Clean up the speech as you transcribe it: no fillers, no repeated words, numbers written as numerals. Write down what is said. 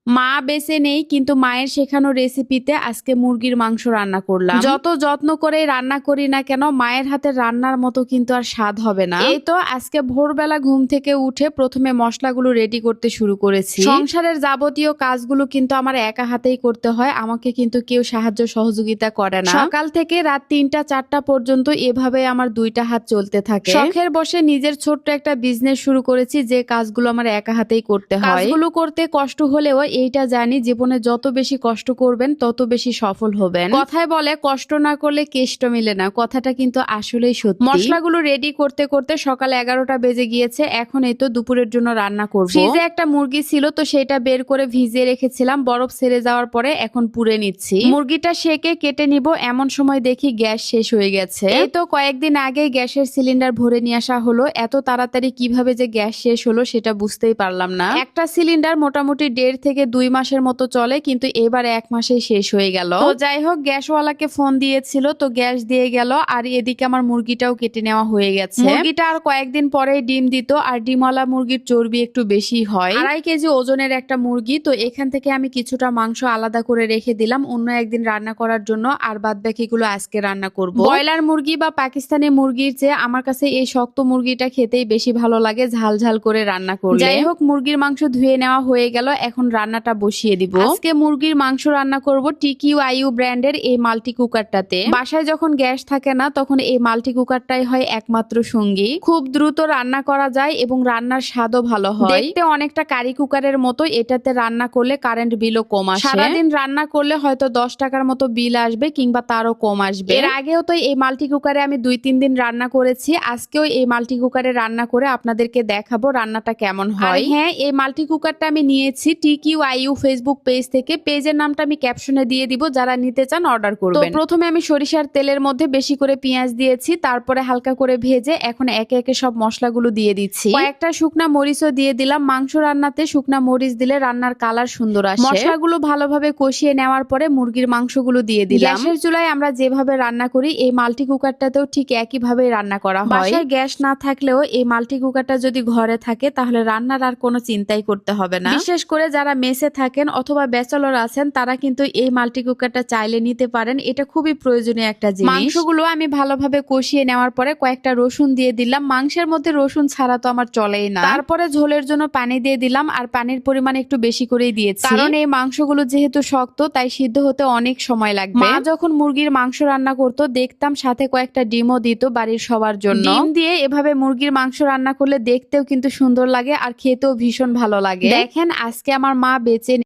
মা বেঁচে নেই, কিন্তু মায়ের শেখানো রেসিপিতে আজকে মুরগির মাংস রান্না করলাম। যত যত্ন করে রান্না করি না কেন, মায়ের হাতের রান্নার মতো কিন্তু আর স্বাদ হবে না। এই তো আজকে ভোরবেলা ঘুম থেকে উঠে প্রথমে মশলাগুলো রেডি করতে শুরু করেছি। সংসারের যাবতীয় কাজগুলো কিন্তু আমার একা হাতেই করতে হয়, আমাকে কিন্তু কেউ সাহায্য সহযোগিতা করে না। সকাল থেকে রাত 3টা 4টা পর্যন্ত এভাবে আমার 2টা হাত চলতে থাকে। শখের বসে নিজের ছোট্ট একটা বিজনেস শুরু করেছি, যে কাজগুলো আমার একা হাতেই করতে হয়। কাজগুলো করতে কষ্ট হলেও এইটা জানি, জীবনে যত বেশি কষ্ট করবেন তত বেশি সফল হবেন। কথায় বলে কষ্ট না করলে কেষ্ট মিলে না, কথাটা কিন্তু আসলেই সত্যি। মশলাগুলো রেডি করতে করতে সকাল 11টা বেজে গিয়েছে। এখন এই তো দুপুরের জন্য রান্না করব। ফ্রিজে একটা মুরগি ছিল, তো সেটা বের করে ভিজিয়ে রেখেছিলাম। বরফ ছেড়ে যাওয়ার পরে এখন পুড়ে নিচ্ছি। মুরগিটা সেকে কেটে নিব, এমন সময় দেখি গ্যাস শেষ হয়ে গেছে। এই তো কয়েকদিন আগে গ্যাসের সিলিন্ডার ভরে নিয়ে আসা হলো, এত তাড়াতাড়ি কিভাবে যে গ্যাস শেষ হলো সেটা বুঝতেই পারলাম না। একটা সিলিন্ডার মোটামুটি 1.5 থেকে 2 মাসের মতো চলে, কিন্তু এবার 1 মাসেই শেষ হয়ে গেল। তো যাই হোক, গ্যাসওয়ালাকে ফোন দিয়েছিল, তো গ্যাস দিয়ে গেল। আর এদিকে আমার মুরগিটাও কেটে নেওয়া হয়ে গেছে। মুরগিটা আর কয়েকদিন পরে ডিম দিত, আর ডিমওয়ালা মুরগির চর্বি একটু বেশি হয়। 2.5 কেজি ওজনের একটা মুরগি, তো এখান থেকে আমি কিছুটা মাংস আলাদা করে রেখে দিলাম অন্য একদিন রান্না করার জন্য, আর বাদ বাকিগুলো আজকে রান্না করব। ব্রয়লার মুরগি বা পাকিস্তানি মুরগির চেয়ে আমার কাছে এই শক্ত মুরগিটা খেতেই বেশি ভালো লাগে, ঝাল ঝাল করে রান্না করলে। যাই হোক, মুরগির মাংস ধুয়ে নেওয়া হয়ে গেল, এখন রান্নাটা বসিয়ে দিব। আজকে মুরগির মাংস রান্না করব TQIU ব্র্যান্ডের এই মাল্টি কুকারটাতে। বাসায় যখন গ্যাস থাকে না, তখন এই মাল্টি কুকারটাই হয় একমাত্র সঙ্গী। খুব দ্রুত রান্না করা যায় এবং রান্নার স্বাদও ভালো হয়। দেখতে অনেকটা কারি কুকারের মতো, এটাতে রান্না করলে কারেন্ট বিলও কম আসে। সারাদিন রান্না করলে হয়তো 10 টাকার মতো বিল আসবে, কিংবা তারও কম আসবে। এর আগেও তো এই মাল্টি কুকারে আমি 2-3 দিন রান্না করেছি, আজকেও এই মাল্টি কুকারে রান্না করে আপনাদেরকে দেখাবো রান্নাটা কেমন হয়। হ্যাঁ, এই মাল্টি কুকারটা আমি নিয়েছি TQIU ফেসবুক পেজ থেকে। পেজের নামটা আমি ক্যাপশনে দিয়ে দিব, যারা নিতে চান অর্ডার করবেন। তো প্রথমে আমি সরিষার তেলের মধ্যে বেশি করে পেঁয়াজ দিয়েছি, তারপরে হালকা করে ভেজে এখন একে একে সব মশলাগুলো দিয়ে দিচ্ছি। কয়েকটা শুকনা মরিচও দিয়ে দিলাম। মাংস রান্নাতে শুকনা মরিচ দিলে রান্নার কালার সুন্দর আসে। মশলাগুলো ভালোভাবে কষিয়ে নেওয়ার পরে মুরগির মাংসগুলো দিয়ে দিলাম। গ্যাসের চুলায় আমরা যেভাবে রান্না করি, এই মাল্টি কুকারটাতেও ঠিক একই ভাবে রান্না করা হয়। বাসায় গ্যাস না থাকলেও এই মাল্টি কুকারটা যদি ঘরে থাকে, তাহলে রান্নার আর কোনো চিন্তাই করতে হবে না। বিশেষ করে যারা মেসে থাকেন অথবা ব্যাচেলর আছেন, তারা কিন্তু এই মাল্টি কুকারটা চাইলে নিতে পারেন। এটা খুবই প্রয়োজনীয় একটা জিনিস। মাংসগুলো আমি ভালোভাবে কষিয়ে নেওয়ার পরে কয়েকটা রসুন দিয়ে দিলাম। মাংসের মধ্যে রসুন ছাড়া তো আমার চলেই না। তারপরে ঝোলের জন্য পানি দিয়ে দিলাম, আর পানির পরিমাণ একটু বেশি করেই দিয়েছি, কারণ এই মাংসগুলো যেহেতু শক্ত, তাই সিদ্ধ হতে অনেক সময় লাগবে। মা যখন মুরগির মাংস রান্না করতো, দেখতাম সাথে কয়েকটা ডিমও দিত বাড়ির সবার জন্য। ডিম দিয়ে এভাবে মুরগির মাংস রান্না করলে দেখতেও কিন্তু সুন্দর লাগে, আর খেতেও ভীষণ ভালো লাগে। দেখেন, আজকে আমার মা বেঁচে